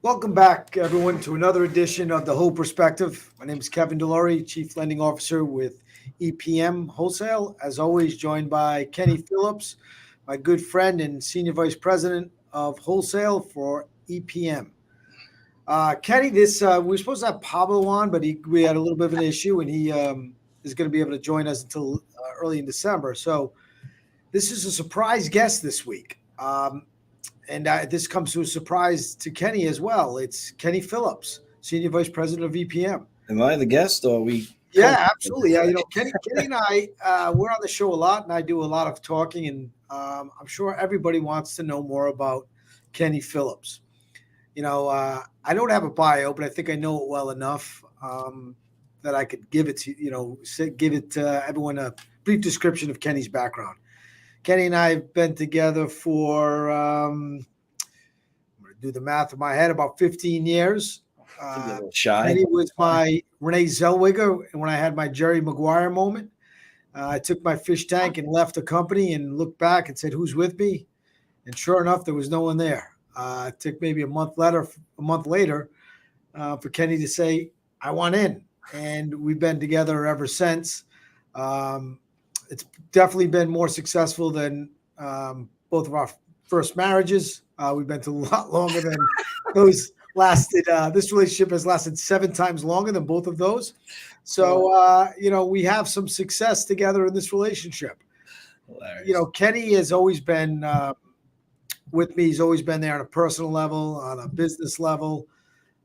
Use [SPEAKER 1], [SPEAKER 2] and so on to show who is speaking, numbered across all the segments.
[SPEAKER 1] Welcome back, everyone, to another edition of The Whole Perspective. My name is Kevin DeLory, Chief Lending Officer with EPM Wholesale. As always, joined by Kenny Phillips, my good friend and Senior Vice President of Wholesale for EPM. Kenny, this we were supposed to have Pablo on, but we had a little bit of an issue, and he is going to be able to join us until early in December. So this is a surprise guest this week. And this comes to a surprise to Kenny as well. It's Kenny Phillips, Senior Vice President of EPM.
[SPEAKER 2] Am I the guest or are we?
[SPEAKER 1] Yeah, absolutely. Yeah, Kenny and I, we're on the show a lot, and I do a lot of talking, and I'm sure everybody wants to know more about Kenny Phillips. I don't have a bio, but I think I know it well enough that I could give it to everyone a brief description of Kenny's background. Kenny and I have been together for, I'm going to do the math in my head, about 15 years. Kenny was my Renee Zellweger, and when I had my Jerry Maguire moment, I took my fish tank and left the company and looked back and said, "Who's with me?" And sure enough, there was no one there. It took maybe a month later for Kenny to say, "I want in," and we've been together ever since. It's definitely been more successful than both of our first marriages. We've been to a lot longer than those lasted. This relationship has lasted 7 times longer than both of those. So, we have some success together in this relationship. Hilarious. Kenny has always been with me. He's always been there on a personal level, on a business level,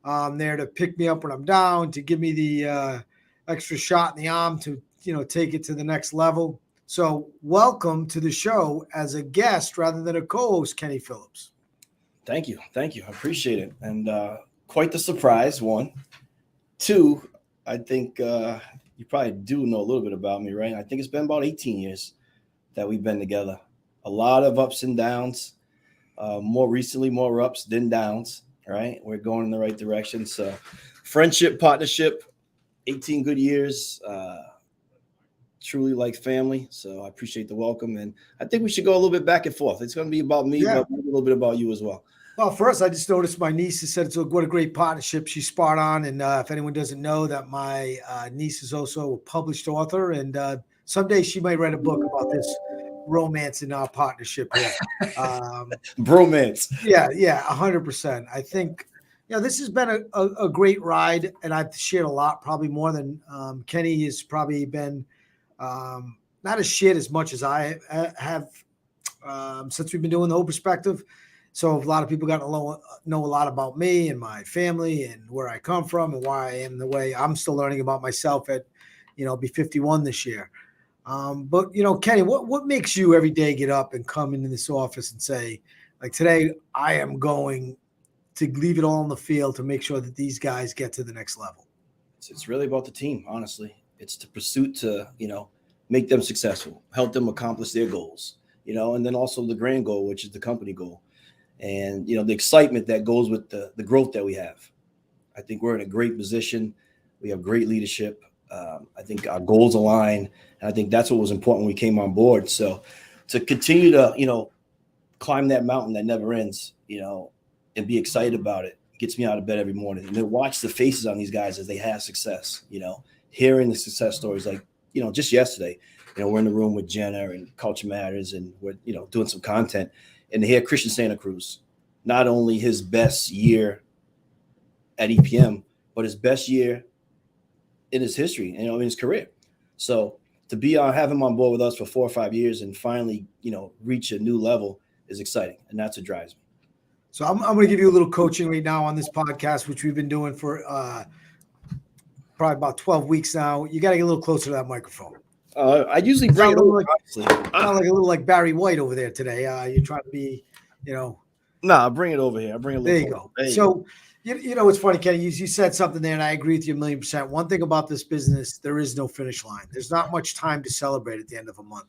[SPEAKER 1] there to pick me up when I'm down, to give me the extra shot in the arm to take it to the next level. So welcome to the show as a guest rather than a co-host, Kenny Phillips.
[SPEAKER 2] Thank you. I appreciate it. And quite the surprise, one. Two, I think you probably do know a little bit about me, right? I think it's been about 18 years that we've been together. A lot of ups and downs. More recently, more ups than downs, right? We're going in the right direction. So friendship, partnership, 18 good years. Truly like family. So I appreciate the welcome. And I think we should go a little bit back and forth. It's going to be about me, but a little bit about you as well.
[SPEAKER 1] Well, first, I just noticed my niece has said what a great partnership. She's spot on. And if anyone doesn't know that my niece is also a published author, and someday she might write a book about this romance in our partnership here.
[SPEAKER 2] Bromance.
[SPEAKER 1] Yeah, 100%. I think this has been a great ride, and I've shared a lot, probably more than Kenny has probably been. Not as shit as much as I have since we've been doing the whole perspective. So a lot of people got to know a lot about me and my family and where I come from and why I am the way. I'm still learning about myself at, be 51 this year. But Kenny, what makes you every day get up and come into this office and say, like, today I am going to leave it all on the field to make sure that these guys get to the next level?
[SPEAKER 2] It's really about the team, honestly. It's the pursuit to, make them successful, help them accomplish their goals, and then also the grand goal, which is the company goal. And, the excitement that goes with the growth that we have. I think we're in a great position. We have great leadership. I think our goals align. And I think that's what was important when we came on board. So to continue to, climb that mountain that never ends, and be excited about it gets me out of bed every morning. And then watch the faces on these guys as they have success, hearing the success stories, like, just yesterday, we're in the room with Jenna and Culture Matters, and we're, doing some content, and to hear Christian Santa Cruz, not only his best year at EPM, but his best year in his history, in his career. So to be have him on board with us for 4 or 5 years and finally, reach a new level is exciting. And that's what drives me.
[SPEAKER 1] So I'm going to give you a little coaching right now on this podcast, which we've been doing for probably about 12 weeks now. You got to get a little closer to that microphone.
[SPEAKER 2] I usually bring it over.
[SPEAKER 1] Sound like a little like Barry White over there today. You're trying to be,
[SPEAKER 2] No, I bring it over here. I bring it.
[SPEAKER 1] There you go. So, it's funny, Kenny. You said something there, and I agree with you 1,000,000%. One thing about this business, there is no finish line. There's not much time to celebrate at the end of a month.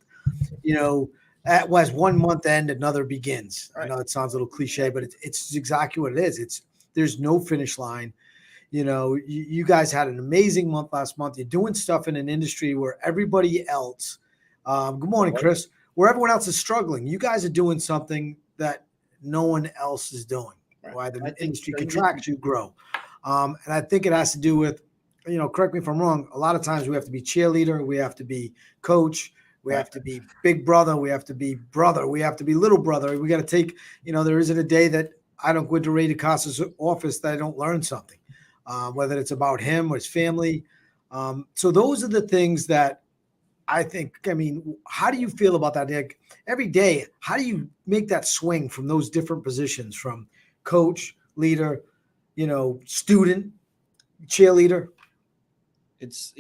[SPEAKER 1] As 1 month end, another begins. Right. I know it sounds a little cliche, but it's exactly what it is. There's no finish line. You guys had an amazing month last month. You're doing stuff in an industry where everybody else, good morning, Chris, where everyone else is struggling. You guys are doing something that no one else is doing. Why the industry contracts, you grow. And I think it has to do with, correct me if I'm wrong, a lot of times we have to be cheerleader, we have to be coach, we have to be big brother, we have to be little brother. We got to take, there isn't a day that I don't go into Ray DeCosta's office that I don't learn something, whether it's about him or his family. So those are the things that I think, how do you feel about that, Nick? Every day, how do you make that swing from those different positions, from coach, leader, student, cheerleader?
[SPEAKER 2] It's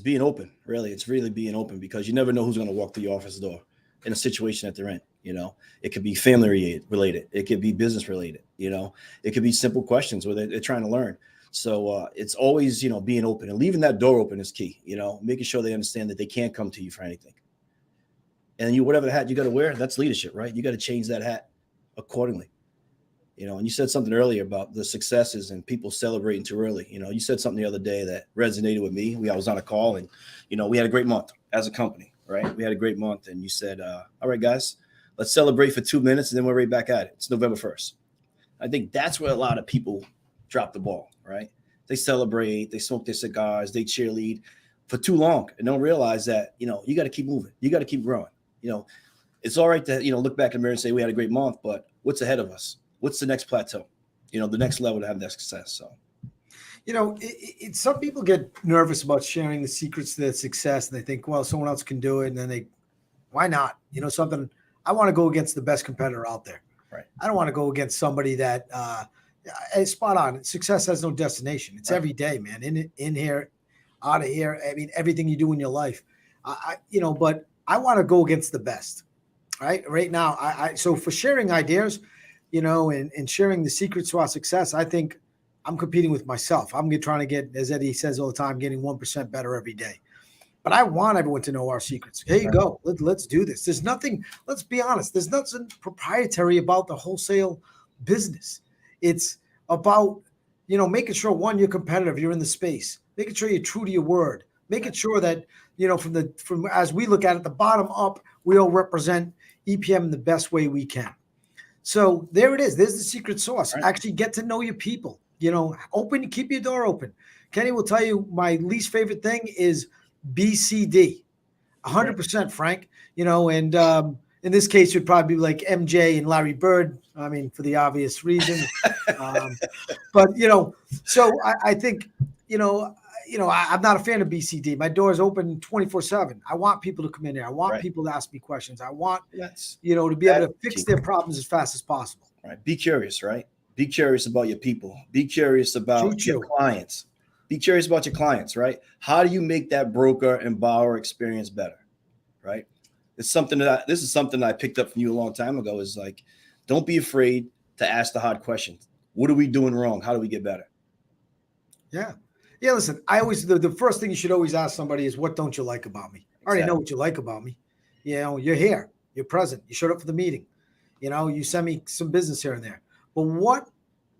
[SPEAKER 2] being open, really. It's really being open, because you never know who's going to walk through your office door in a situation that they're in. It could be family related. It could be business related. It could be simple questions where they're trying to learn. So it's always, being open and leaving that door open is key, making sure they understand that they can't come to you for anything. And whatever hat you got to wear, that's leadership, right? You got to change that hat accordingly. And you said something earlier about the successes and people celebrating too early. You said something the other day that resonated with me. I was on a call and, we had a great month as a company, right? We had a great month. And you said, all right, guys, let's celebrate for 2 minutes and then we're right back at it. It's November 1st. I think that's where a lot of people drop the ball, right? They celebrate, they smoke their cigars, they cheerlead for too long and don't realize that, you got to keep moving. You got to keep growing. It's all right to, look back in the mirror and say we had a great month, but what's ahead of us? What's the next plateau? The next level to have that success. So,
[SPEAKER 1] some people get nervous about sharing the secrets to their success, and they think, well, someone else can do it. And then why not? Something, I want to go against the best competitor out there.
[SPEAKER 2] Right.
[SPEAKER 1] I don't want to go against somebody that, spot on. Success has no destination. It's every day, man. In here, out of here. Everything you do in your life. But I want to go against the best. Right now, so for sharing ideas, and sharing the secrets to our success, I think I'm competing with myself. I'm trying to get, as Eddie says all the time, getting 1% better every day. But I want everyone to know our secrets. Here you go. Let's do this. There's nothing, let's be honest, there's nothing proprietary about the wholesale business. It's about, making sure, one, you're competitive, you're in the space, making sure you're true to your word, making sure that, from as we look at it, the bottom up, we all represent EPM in the best way we can. So there it is. There's the secret sauce. Right. Actually get to know your people, keep your door open. Kenny will tell you my least favorite thing is BCD, 100%, Frank, and in this case, it'd probably be like MJ and Larry Bird. For the obvious reason. But, so I think, I'm not a fan of BCD. My door is open 24/7. I want people to come in there. I want people to ask me questions. I want, to be able to fix their problems as fast as possible.
[SPEAKER 2] Right. Be curious, right? Be curious about your people. Be curious about your clients. Be curious about your clients, right? How do you make that broker and borrower experience better, right? This is something I picked up from you a long time ago, is like, don't be afraid to ask the hard questions. What are we doing wrong? How do we get better?
[SPEAKER 1] Yeah. Yeah, listen, I always, the first thing you should always ask somebody is, what don't you like about me? I already know what you like about me. You're here, you're present, you showed up for the meeting, you send me some business here and there. But what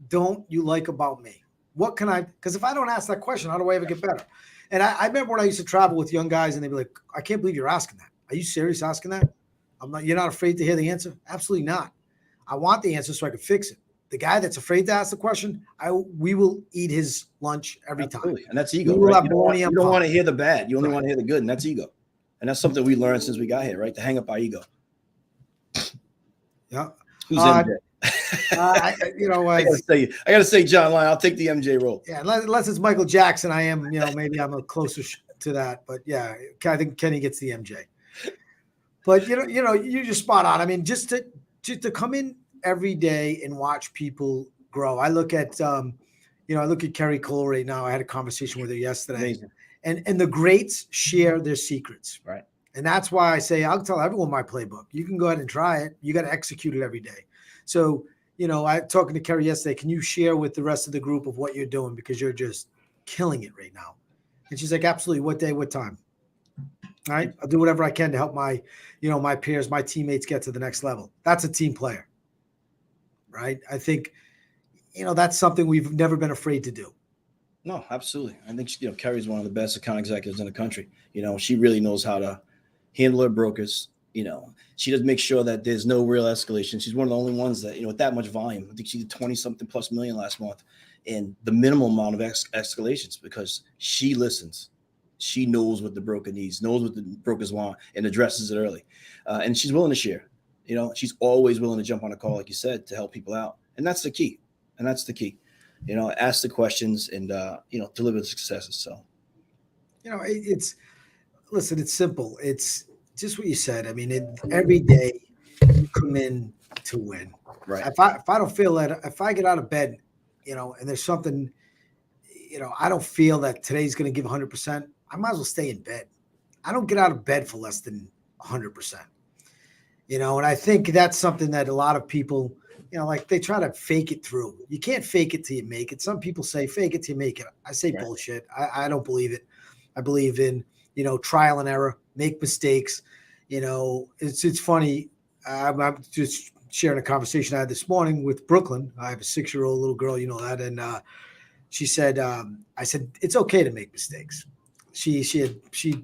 [SPEAKER 1] don't you like about me? What can because if I don't ask that question, how do I ever get better? And I remember when I used to travel with young guys and they'd be like, I can't believe you're asking that. Are you serious asking that? You're not afraid to hear the answer? Absolutely not. I want the answer so I can fix it. The guy that's afraid to ask the question, we will eat his lunch every time.
[SPEAKER 2] And that's ego. Right? You don't want to hear the bad. You only want to hear the good, and that's ego. And that's something we learned since we got here, right? To hang up our ego.
[SPEAKER 1] Yeah.
[SPEAKER 2] Who's MJ?
[SPEAKER 1] I
[SPEAKER 2] gotta say John Lyon. I'll take the MJ role.
[SPEAKER 1] Yeah, unless it's Michael Jackson, I am. Maybe I'm a closer to that. But yeah, I think Kenny gets the MJ. But you're just spot on. Just to come in every day and watch people grow. I look at Carrie Cole right now. I had a conversation with her yesterday. Amazing. And the greats share their secrets.
[SPEAKER 2] Right.
[SPEAKER 1] And that's why I say, I'll tell everyone my playbook. You can go ahead and try it. You got to execute it every day. So, I talking to Carrie yesterday, can you share with the rest of the group of what you're doing? Because you're just killing it right now. And she's like, absolutely. What day, what time? All right. I'll do whatever I can to help my peers, my teammates get to the next level. That's a team player. Right. I think, that's something we've never been afraid to do.
[SPEAKER 2] No, absolutely. I think, Carrie's one of the best account executives in the country. She really knows how to handle her brokers, She does make sure that there's no real escalation. She's one of the only ones that, with that much volume, I think she did 20 something plus million last month, and the minimum amount of escalations, because she listens. She knows what the broker needs, knows what the brokers want, and addresses it early. And she's willing to share. She's always willing to jump on a call, like you said, to help people out. And that's the key. Ask the questions and, deliver the successes. So,
[SPEAKER 1] it's simple. It's just what you said. I mean, every day you come in to win.
[SPEAKER 2] Right.
[SPEAKER 1] If I don't feel that, if I get out of bed, and there's something, I don't feel that today's going to give 100%, I might as well stay in bed. I don't get out of bed for less than 100%. And I think that's something that a lot of people, like they try to fake it through. You can't fake it till you make it. Some people say fake it till you make it. I say
[SPEAKER 2] right.
[SPEAKER 1] Bullshit. I don't believe it. I believe in, trial and error, make mistakes. It's funny. I'm just sharing a conversation I had this morning with Brooklyn. I have a 6-year-old little girl, that. And she said, I said, it's okay to make mistakes. She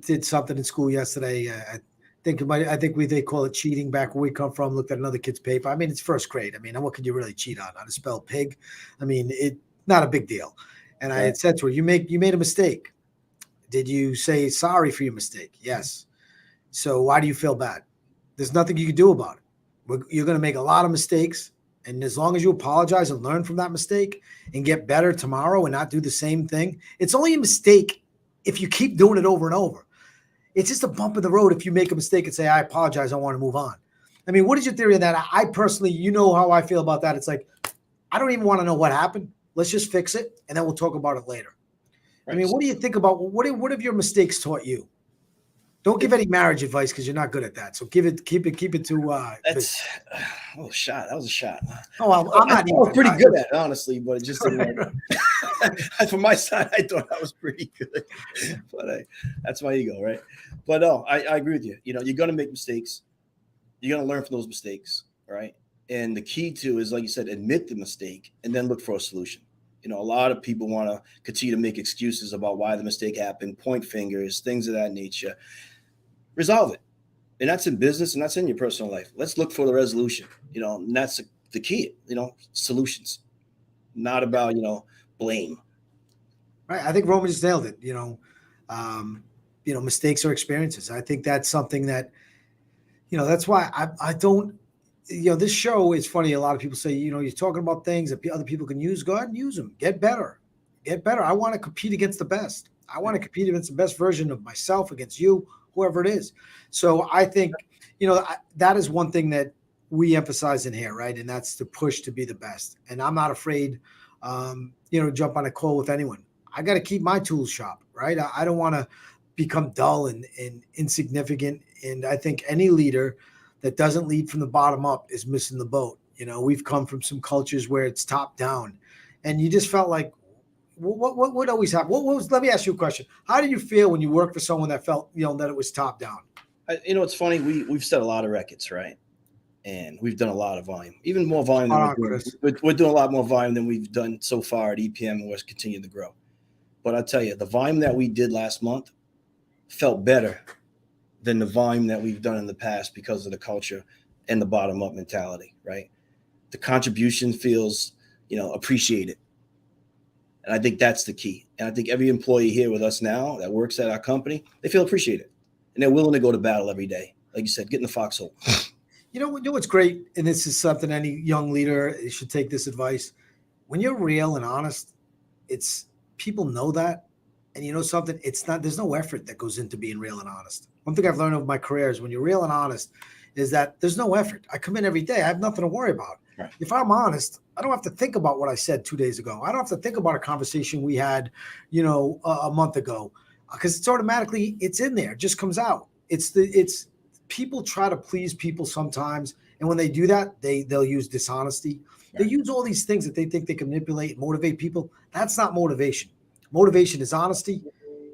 [SPEAKER 1] did something in school yesterday. I think they call it cheating back where we come from. Looked at another kid's paper. I mean, it's first grade. I mean, what could you really cheat on? How to spell pig? I mean, not a big deal. And I had said to her, you made a mistake. Did you say sorry for your mistake? Yes. So why do you feel bad? There's nothing you can do about it. You're going to make a lot of mistakes. And as long as you apologize and learn from that mistake and get better tomorrow and not do the same thing, it's only a mistake if you keep doing it over and over. It's just a bump in the road if you make a mistake and say, I apologize, I want to move on. I mean, what is your theory on that? I personally, how I feel about that. It's like, I don't even want to know what happened. Let's just fix it, and then we'll talk about it later. Right. I mean, what do you think about, what have your mistakes taught you? Don't give any marriage advice because you're not good at that. So keep it to.
[SPEAKER 2] That's shot. That was a shot.
[SPEAKER 1] Oh, I'm not.
[SPEAKER 2] I was pretty good at it, honestly, but it just didn't work. From my side, I thought I was pretty good, but that's my ego, right? But no, I agree with you. You're going to make mistakes. You're going to learn from those mistakes, right? And the key to is, like you said, admit the mistake and then look for a solution. A lot of people want to continue to make excuses about why the mistake happened, point fingers, things of that nature. Resolve it. And that's in business and that's in your personal life. Let's look for the resolution, and that's the key, solutions, not about, blame.
[SPEAKER 1] Right. I think Roman just nailed it. Mistakes are experiences. I think that's something that, that's why I don't, this show is funny. A lot of people say, you're talking about things that other people can use. Go ahead and use them. Get better. I want to compete against the best. I want to compete against the best version of myself, against you, whoever it is. So I think, that is one thing that we emphasize in here, right? And that's to push to be the best. And I'm not afraid, to jump on a call with anyone. I got to keep my tools sharp, right? I don't want to become dull and insignificant. And I think any leader that doesn't lead from the bottom up is missing the boat. We've come from some cultures where it's top down, and you just felt like, what would always happen? Let me ask you a question. How did you feel when you worked for someone that felt, that it was top down?
[SPEAKER 2] It's funny. We've set a lot of records, right? And we've done a lot of volume, even more volume. We're doing a lot more volume than we've done so far at EPM, and we're continuing to grow. But I tell you, the volume that we did last month felt better than the volume that we've done in the past because of the culture and the bottom up mentality, right? The contribution feels, appreciated. And I think that's the key. And I think every employee here with us now that works at our company, they feel appreciated. And they're willing to go to battle every day. Like you said, get in the foxhole.
[SPEAKER 1] What's great, and this is something any young leader should take this advice. When you're real and honest, people know that. And something, there's no effort that goes into being real and honest. One thing I've learned over my career is when you're real and honest is that there's no effort. I come in every day. I have nothing to worry about. Right. If I'm honest, I don't have to think about what I said 2 days ago. I don't have to think about a conversation we had, a month ago, because it's automatically, it's in there. It just comes out. It's people try to please people sometimes. And when they do that, they'll use dishonesty. Right. They use all these things that they think they can manipulate and motivate people. That's not motivation. Motivation is honesty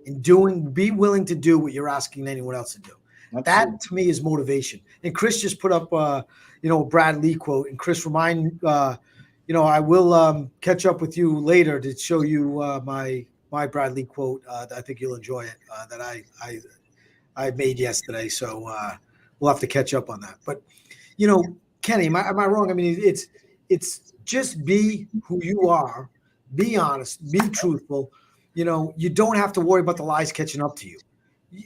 [SPEAKER 1] and be willing to do what you're asking anyone else to do. Absolutely. That to me is motivation. And Chris just put up, a Brad Lee quote. And Chris, I will catch up with you later to show you my Brad Lee quote. I think you'll enjoy it. That I made yesterday. So we'll have to catch up on that. But, Kenny, am I wrong? I mean, it's just be who you are, be honest, be truthful. You don't have to worry about the lies catching up to you.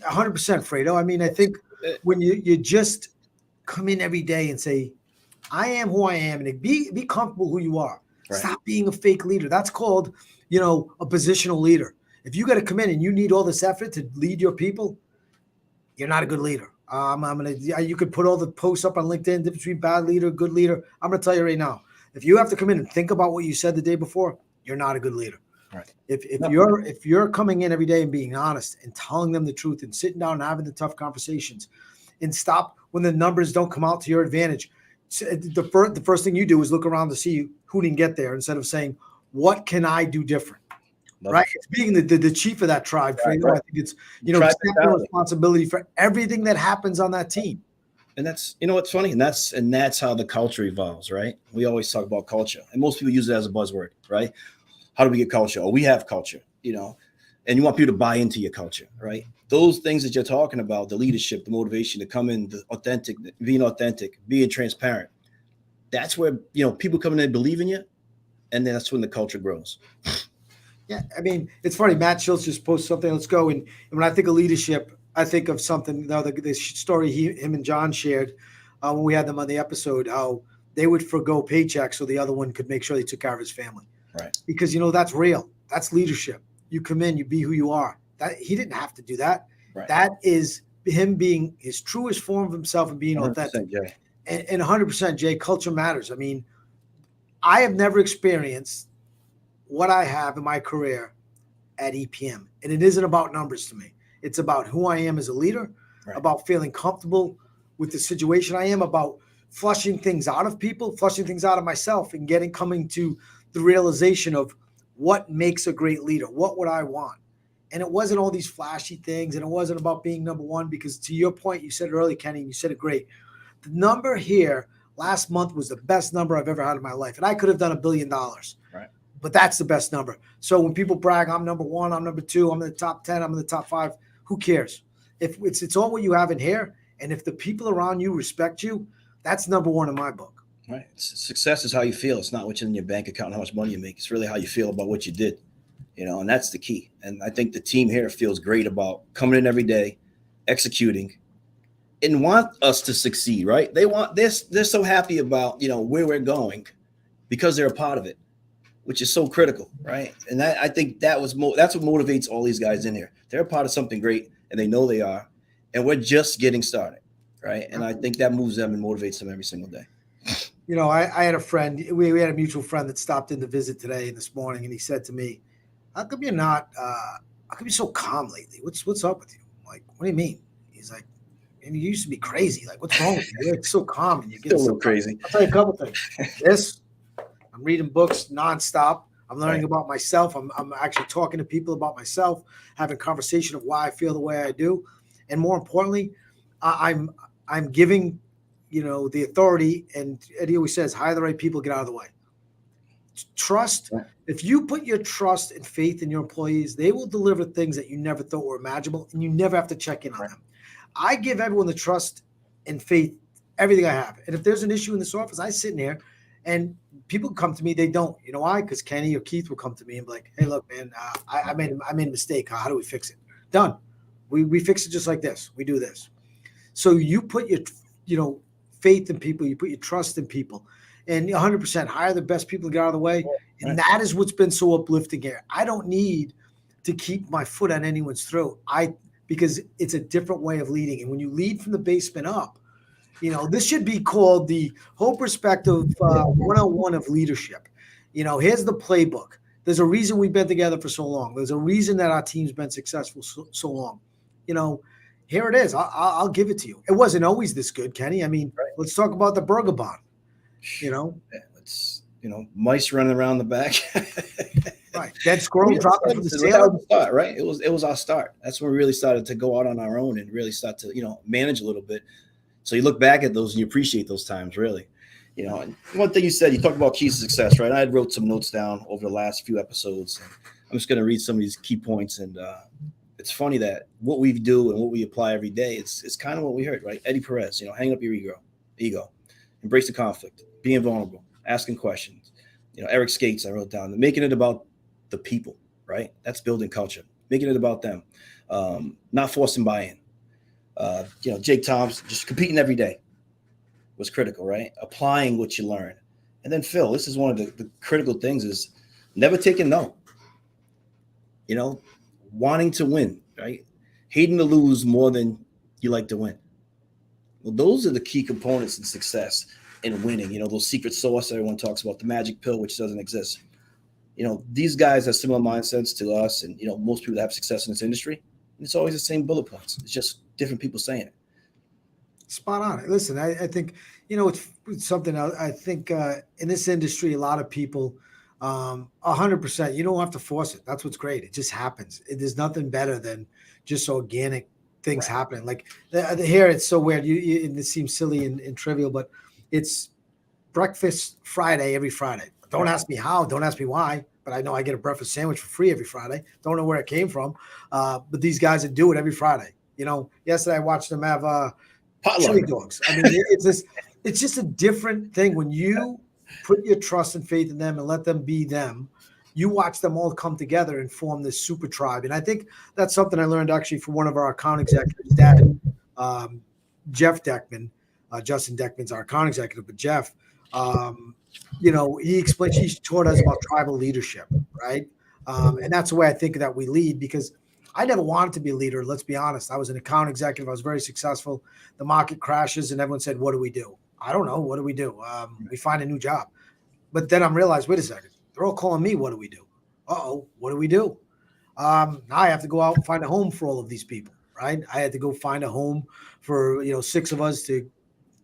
[SPEAKER 1] 100%, Fredo. I mean, I think when you just come in every day and say, I am who I am, and be comfortable who you are. Right. Stop being a fake leader. That's called, a positional leader. If you got to come in and you need all this effort to lead your people, you're not a good leader. You could put all the posts up on LinkedIn between bad leader, good leader. I'm going to tell you right now, if you have to come in and think about what you said the day before, you're not a good leader.
[SPEAKER 2] Right.
[SPEAKER 1] If you're coming in every day and being honest and telling them the truth and sitting down and having the tough conversations, and stop when the numbers don't come out to your advantage. The first thing you do is look around to see who didn't get there instead of saying, what can I do different? Right. It's being the chief of that tribe. Right. I think it's, taking responsibility for everything that happens on that team.
[SPEAKER 2] And that's, what's funny. And that's how the culture evolves, right? We always talk about culture, and most people use it as a buzzword, right? How do we get culture? Oh, we have culture, and you want people to buy into your culture, right? Those things that you're talking about, the leadership, the motivation to come in, being authentic, being transparent. That's where, people come in and believe in you. And then that's when the culture grows.
[SPEAKER 1] Yeah. I mean, it's funny. Matt Schultz just posted something. Let's go. And when I think of leadership, I think of something, the story him and John shared when we had them on the episode, how they would forgo paychecks so the other one could make sure they took care of his family.
[SPEAKER 2] Right.
[SPEAKER 1] Because, that's real. That's leadership. You come in, you be who you are. That he didn't have to do that. Right. That is him being his truest form of himself and being authentic.
[SPEAKER 2] Jay.
[SPEAKER 1] And 100%, Jay, culture matters. I mean, I have never experienced what I have in my career at EPM. And it isn't about numbers to me. It's about who I am as a leader, right. About feeling comfortable with the situation I am, about flushing things out of people, flushing things out of myself, and coming to the realization of what makes a great leader. What would I want? And it wasn't all these flashy things, and it wasn't about being number one, because to your point, you said it earlier, Kenny, and you said it great. The number here last month was the best number I've ever had in my life. And I could have done $1 billion.
[SPEAKER 2] Right.
[SPEAKER 1] But that's the best number. So when people brag, I'm number one, I'm number two, I'm in the top 10, I'm in the top 5, who cares? If it's all what you have in here, and if the people around you respect you, that's number one in my book.
[SPEAKER 2] Right. Success is how you feel. It's not what's in your bank account, how much money you make. It's really how you feel about what you did. And that's the key. And I think the team here feels great about coming in every day, executing, and want us to succeed, right? They're so happy about, where we're going because they're a part of it, which is so critical, right? And I think that's what motivates all these guys in here. They're a part of something great, and they know they are, and we're just getting started, right? And I think that moves them and motivates them every single day.
[SPEAKER 1] I had a friend, we had a mutual friend that stopped in to visit today and this morning, and he said to me, how come you're so calm lately? What's up with you? I'm like, what do you mean? He's like, and you used to be crazy. Like, what's wrong with you? You're like so calm, and you get
[SPEAKER 2] still a little crazy.
[SPEAKER 1] I'll tell you a couple things. I'm reading books nonstop. I'm learning about myself. I'm actually talking to people about myself, having a conversation of why I feel the way I do. And more importantly, I'm giving, the authority, and Eddie always says, hire the right people, get out of the way. Trust. Right. If you put your trust and faith in your employees, they will deliver things that you never thought were imaginable, and you never have to check in on them. I give everyone the trust and faith, everything I have. And if there's an issue in this office, I sit in there and people come to me. They don't. You know why? Because Kenny or Keith will come to me and be like, hey, look, man, I made a mistake. How do we fix it? Done. We fix it just like this. We do this. So you put your, faith in people. You put your trust in people. And 100% hire the best people to get out of the way. And that is what's been so uplifting here. I don't need to keep my foot on anyone's throat. Because it's a different way of leading. And when you lead from the basement up, this should be called the whole perspective 101 of leadership. Here's the playbook. There's a reason we've been together for so long. There's a reason that our team's been successful so long. Here it is. I'll give it to you. It wasn't always this good, Kenny. I mean, let's talk about the burger bond.
[SPEAKER 2] It's mice running around the back.
[SPEAKER 1] Right. Dead squirrel dropping from the ceiling.
[SPEAKER 2] Right. It was our start. That's when we really started to go out on our own and really start to, manage a little bit. So you look back at those and you appreciate those times, really. And one thing you said, you talked about keys to success, right? I wrote some notes down over the last few episodes. And I'm just going to read some of these key points. And it's funny that what we do and what we apply every day, it's kind of what we heard, right? Eddie Perez, hang up your ego, embrace the conflict, being vulnerable, asking questions. Eric Skates, I wrote down, making it about the people, right? That's building culture, making it about them, not forcing buy-in. Jake Thompson, just competing every day was critical, right? Applying what you learn. And then Phil, this is one of the critical things is never taking no. Wanting to win, right? Hating to lose more than you like to win. Well, those are the key components in success and winning. Those secret sauce everyone talks about, the magic pill, which doesn't exist. These guys have similar mindsets to us, and most people that have success in this industry. It's always the same bullet points. It's just different people saying it.
[SPEAKER 1] Spot on. Listen, I think it's something I think in this industry, a lot of people. 100%. You don't have to force it. That's what's great. It just happens. There's nothing better than just organic things happening. Like here, it's so weird. And it seems silly and trivial, but it's breakfast Friday every Friday. Don't ask me how. Don't ask me why. But I know I get a breakfast sandwich for free every Friday. Don't know where it came from. But these guys that do it every Friday. Yesterday I watched them have chili dogs. I mean, it's just a different thing when you put your trust and faith in them and let them be them. You watch them all come together and form this super tribe. And I think that's something I learned actually from one of our account executives, Dad, Jeff Deckman. Justin Deckman's our account executive, but Jeff, he taught us about tribal leadership, right? And that's the way I think that we lead, because I never wanted to be a leader. Let's be honest. I was an account executive. I was very successful. The market crashes and everyone said, what do we do? I don't know. What do we do? We find a new job. But then I'm realized, wait a second. They're all calling me. What do we do? What do we do? Now I have to go out and find a home for all of these people, right? I had to go find a home for, 6 of us to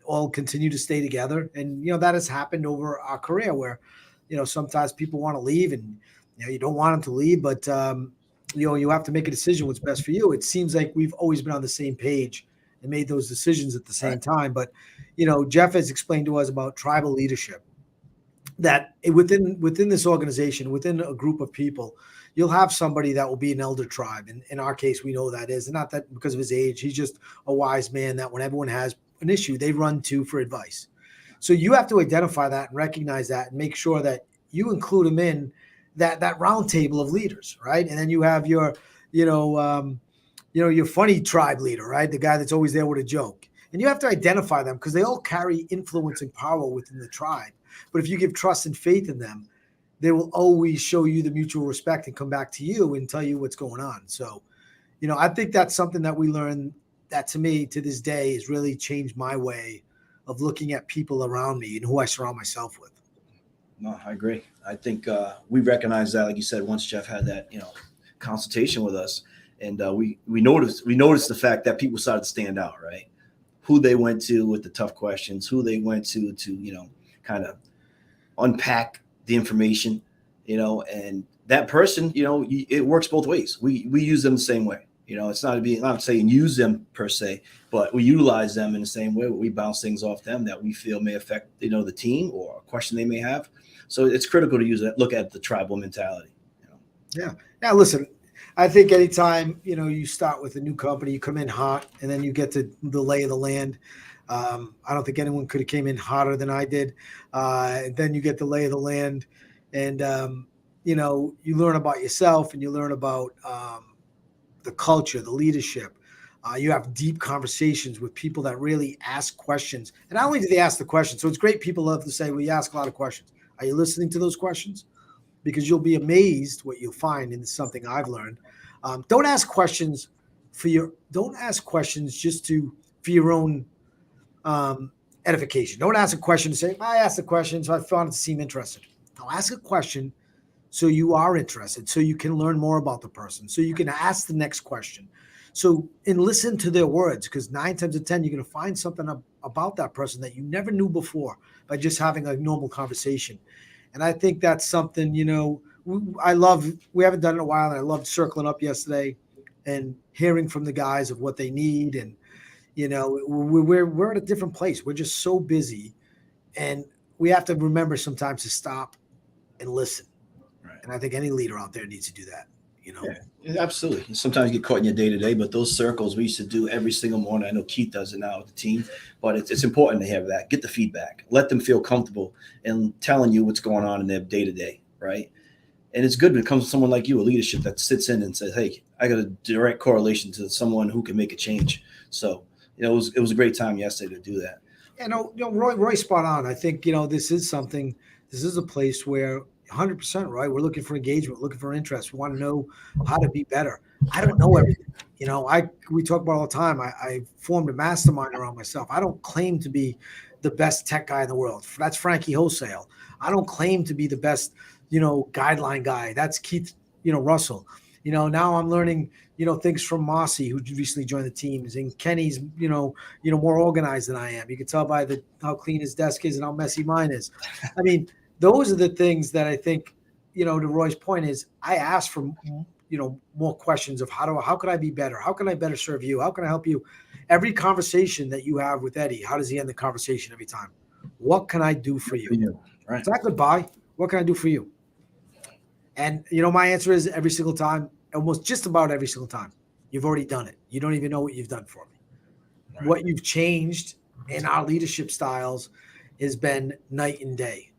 [SPEAKER 1] all continue to stay together. And, that has happened over our career where, sometimes people want to leave and, you don't want them to leave, but, you have to make a decision what's best for you. It seems like we've always been on the same page and made those decisions at the same time. But, Jeff has explained to us about tribal leadership, that within this organization, within a group of people, you'll have somebody that will be an elder tribe. And in our case, we know that is, and not that because of his age, he's just a wise man that when everyone has an issue, they run to for advice. So you have to identify that and recognize that and make sure that you include him in that round table of leaders, right? And then you have your, your funny tribe leader, right? The guy that's always there with a joke. And you have to identify them because they all carry influence and power within the tribe. But if you give trust and faith in them, they will always show you the mutual respect and come back to you and tell you what's going on. So, I think that's something that we learned that to me to this day has really changed my way of looking at people around me and who I surround myself with.
[SPEAKER 2] No, I agree. I think we recognize that, like you said, once Jeff had that, consultation with us, and we noticed the fact that people started to stand out, right? Who they went to with the tough questions, who they went to kind of unpack the information, and that person, it works both ways. We use them the same way. It's not saying use them per se, but we utilize them in the same way. We bounce things off them that we feel may affect, the team or a question they may have. So it's critical to look at the tribal mentality.
[SPEAKER 1] Yeah. Now, listen, I think anytime, you start with a new company, you come in hot and then you get to the lay of the land. I don't think anyone could have came in hotter than I did. And then you get the lay of the land and, you learn about yourself and you learn about the culture, the leadership. You have deep conversations with people that really ask questions. And not only do they ask the questions, so it's great people love to say, well, you ask a lot of questions. Are you listening to those questions? Because you'll be amazed what you'll find, and it's something I've learned. Don't ask questions for your own edification. Don't ask a question to say, I asked a question, so I found it to seem interesting. No, ask a question so you are interested, so you can learn more about the person, so you can ask the next question. So, and listen to their words, because 9 times out of 10, you're going to find something about that person that you never knew before by just having a normal conversation. And I think that's something, I love. We haven't done it in a while, and I loved circling up yesterday and hearing from the guys of what they need. And, we're at a different place. We're just so busy, and we have to remember sometimes to stop and listen.
[SPEAKER 2] Right.
[SPEAKER 1] And I think any leader out there needs to do that.
[SPEAKER 2] Yeah, absolutely. Sometimes you get caught in your day to day, but those circles we used to do every single morning. I know Keith does it now with the team, but it's important to have that. Get the feedback, let them feel comfortable in telling you what's going on in their day to day, right? And it's good when it comes to someone like you, a leadership that sits in and says, "Hey, I got a direct correlation to someone who can make a change." So, it was a great time yesterday to do that.
[SPEAKER 1] Roy spot on. I think, this is something, this is a place where 100%, right? We're looking for engagement, looking for interest. We want to know how to be better. I don't know everything. We talk about all the time. I formed a mastermind around myself. I don't claim to be the best tech guy in the world. That's Frankie Wholesale. I don't claim to be the best, guideline guy. That's Keith, Russell. Now I'm learning, things from Mossy, who recently joined the teams, and Kenny's, more organized than I am. You can tell by how clean his desk is and how messy mine is. I mean, those are the things that I think, to Roy's point is I ask for, more questions of how can I be better? How can I better serve you? How can I help you? Every conversation that you have with Eddie, how does he end the conversation every time? What can I do for you?
[SPEAKER 2] Right.
[SPEAKER 1] It's not goodbye. What can I do for you? And, my answer is every single time, almost just about every single time, you've already done it. You don't even know what you've done for me. Right. What you've changed in our leadership styles has been night and day.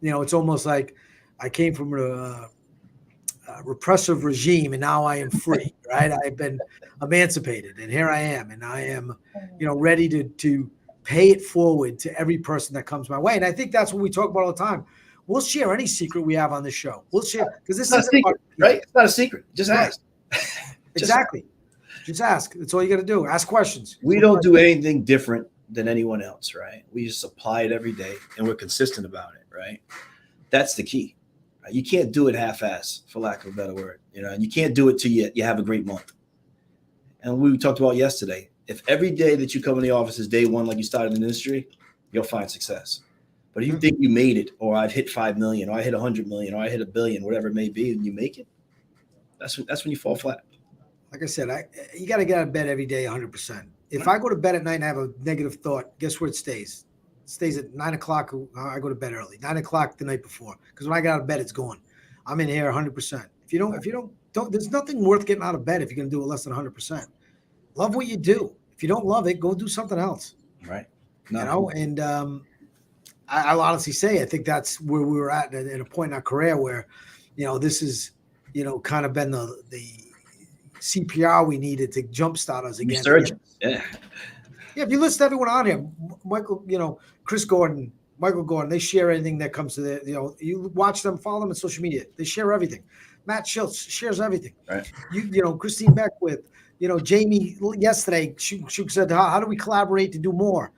[SPEAKER 1] It's almost like I came from a repressive regime and now I am free, right? I've been emancipated and here I am. And I am, ready to pay it forward to every person that comes my way. And I think that's what we talk about all the time. We'll share any secret we have on this show. We'll share because this is
[SPEAKER 2] right. It's not a secret. Just ask.
[SPEAKER 1] Exactly. Just ask. That's all you got to do. Ask questions.
[SPEAKER 2] We don't do anything different than anyone else, right? We just apply it every day and we're consistent about it, right? That's the key. Right? You can't do it half-ass, for lack of a better word, and you can't do it till you have a great month. And we talked about yesterday. If every day that you come in the office is day one, like you started in the industry, you'll find success. But if you think you made it, or I'd hit 5 million, or I hit 100 million, or I hit 1 billion, whatever it may be, and you make it, that's when you fall flat.
[SPEAKER 1] Like I said, you got to get out of bed every day 100%. If I go to bed at night and I have a negative thought, guess where it stays? It stays at 9 o'clock. I go to bed early, 9 o'clock the night before. Because when I get out of bed, it's gone. I'm in here 100%. If you don't, there's nothing worth getting out of bed if you're going to do it less than 100%. Love what you do. If you don't love it, go do something else.
[SPEAKER 2] Right.
[SPEAKER 1] And I'll honestly say, I think that's where we were at a point in our career where, this is, kind of been the CPR we needed to jumpstart us again.
[SPEAKER 2] Resurgence. Yeah.
[SPEAKER 1] Yeah. If you listen to everyone on here, Michael, Chris Gordon, Michael Gordon, they share anything that comes to their, you watch them, follow them on social media. They share everything. Matt Schultz shares everything.
[SPEAKER 2] Right.
[SPEAKER 1] Christine Beckwith, Jamie yesterday, she said, how do we collaborate to do more?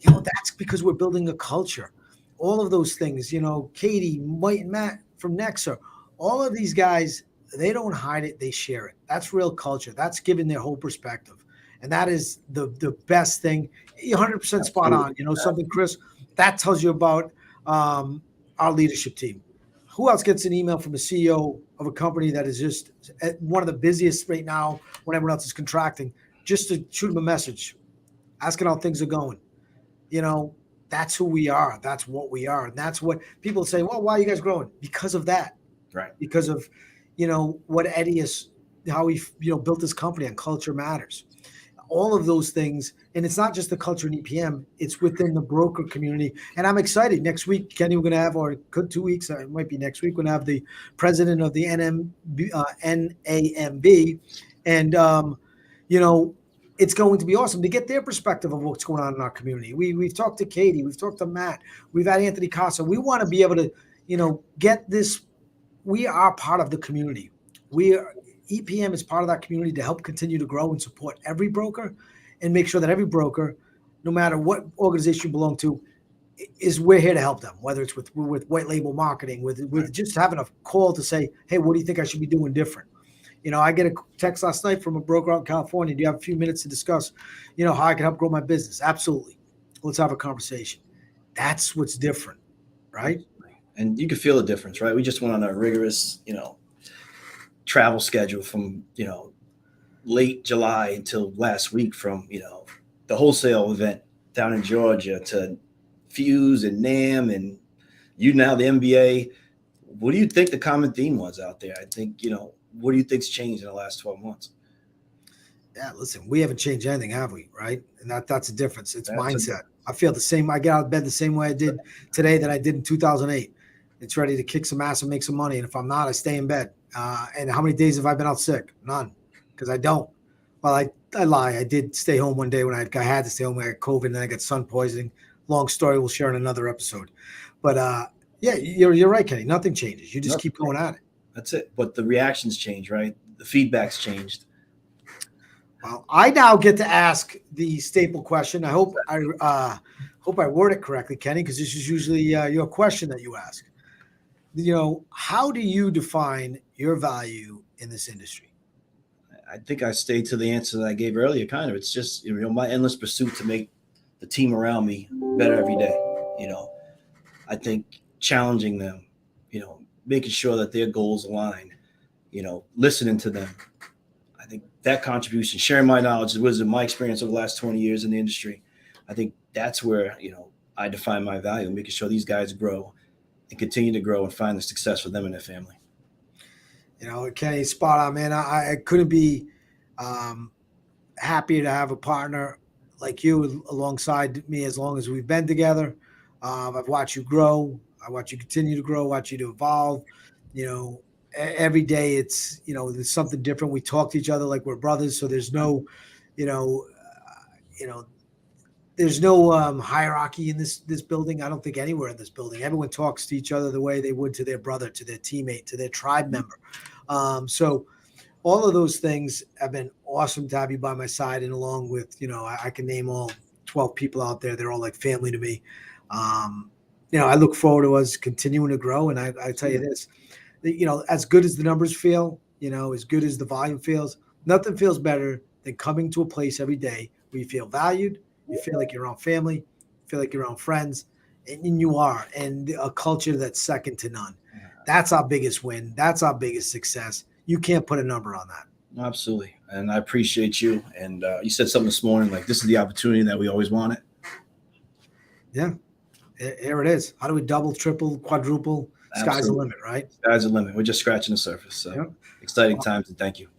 [SPEAKER 1] That's because we're building a culture. All of those things, Katie, Mike, and Matt from Nexa, all of these guys, they don't hide it. They share it. That's real culture. That's giving their whole perspective. And that is the best thing. 100% spot on. Something, Chris, that tells you about our leadership team. Who else gets an email from a CEO of a company that is just one of the busiest right now when everyone else is contracting, just to shoot them a message, asking how things are going? That's who we are. That's what we are. And that's what people say, well, why are you guys growing? Because of that.
[SPEAKER 2] Right.
[SPEAKER 1] Because of, what Eddie is, how he, built this company on culture matters. All of those things. And it's not just the culture in EPM, it's within the broker community. And I'm excited. Next week, Kenny, we're going to have, or it could 2 weeks, it might be next week, we're going to have the president of the NAMB. And, it's going to be awesome to get their perspective of what's going on in our community. We've talked to Katie, we've talked to Matt, we've had Anthony Casa. We want to be able to, get this. We are part of the community. EPM is part of that community to help continue to grow and support every broker and make sure that every broker, no matter what organization you belong to, we're here to help them, whether it's with white label marketing, with just having a call to say, hey, what do you think I should be doing different? I get a text last night from a broker out in California. Do you have a few minutes to discuss, how I can help grow my business? Absolutely. Let's have a conversation. That's what's different, right?
[SPEAKER 2] And you can feel the difference, right? We just went on a rigorous, travel schedule from, late July until last week, from, the wholesale event down in Georgia to Fuse and NAM and now the MBA. What do you think the common theme was out there? I think, what do you think's changed in the last 12 months?
[SPEAKER 1] Yeah, listen, we haven't changed anything, have we? Right? And that's a difference. It's
[SPEAKER 2] That's
[SPEAKER 1] mindset. I feel the same. I get out of bed the same way I did today that I did in 2008. It's ready to kick some ass and make some money. And if I'm not, I stay in bed. And how many days have I been out sick? None, because I don't. Well, I lie. I did stay home one day when I had to stay home. I had COVID and then I got sun poisoning. Long story. We'll share in another episode. But yeah, you're right, Kenny. Nothing changes. You just keep going at it.
[SPEAKER 2] That's it. But the reactions change, right? The feedback's changed.
[SPEAKER 1] Well, I now get to ask the staple question. I hope I word it correctly, Kenny, because this is usually your question that you ask. How do you define your value in this industry?
[SPEAKER 2] I think I stayed to the answer that I gave earlier. Kind of, it's just my endless pursuit to make the team around me better every day. I think challenging them, making sure that their goals align, listening to them. I think that contribution, sharing my knowledge, wisdom, my experience over the last 20 years in the industry, I think that's where, I define my value, making sure these guys grow and continue to grow and find the success for them and their family.
[SPEAKER 1] Kenny, spot on, man. I couldn't be happier to have a partner like you alongside me as long as we've been together. I've watched you grow. I watch you continue to grow, watch you to evolve. Every day it's, there's something different. We talk to each other like we're brothers. So there's no, there's no hierarchy in this building. I don't think anywhere in this building. Everyone talks to each other the way they would to their brother, to their teammate, to their tribe member. So all of those things have been awesome to have you by my side. And along with, I can name all 12 people out there. They're all like family to me. I look forward to us continuing to grow. And I tell you this, as good as the numbers feel, as good as the volume feels, nothing feels better than coming to a place every day where you feel valued, you feel like you're around family, you feel like you're around friends, and you are, and a culture that's second to none. That's our biggest win. That's our biggest success. You can't put a number on that.
[SPEAKER 2] Absolutely. And I appreciate you. And you said something this morning, like this is the opportunity that we always wanted.
[SPEAKER 1] Yeah, here it is. How do we double, triple, quadruple?
[SPEAKER 2] Absolutely.
[SPEAKER 1] Sky's the limit, right?
[SPEAKER 2] Sky's the limit. We're just scratching the surface. So exciting times, and thank you.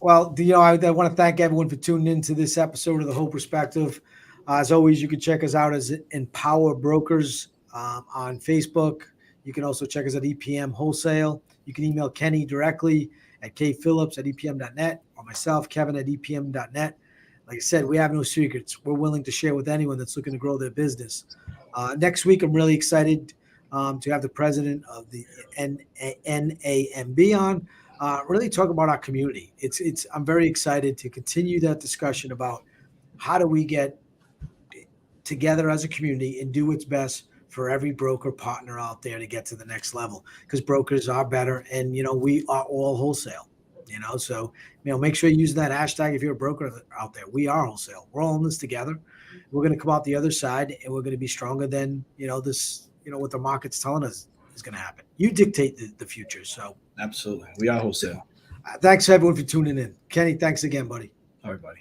[SPEAKER 1] Well, I want to thank everyone for tuning into this episode of The Whole Perspective. As always, you can check us out as Empower Brokers on Facebook. You can also check us at EPM Wholesale. You can email Kenny directly at kphillips@epm.net or myself, Kevin, at epm.net. Like I said, we have no secrets. We're willing to share with anyone that's looking to grow their business. Next week, I'm really excited to have the president of the NAMB on, really talk about our community. I'm very excited to continue that discussion about how do we get together as a community and do what's best for every broker partner out there to get to the next level, because brokers are better and, we are all wholesale, so, make sure you use that hashtag. If you're a broker out there, we are wholesale. We're all in this together. We're going to come out the other side and we're going to be stronger than, this, what the market's telling us is going to happen. You dictate the future. So
[SPEAKER 2] absolutely. We are wholesale.
[SPEAKER 1] Thanks everyone for tuning in. Kenny, thanks again, buddy.
[SPEAKER 2] All right, buddy.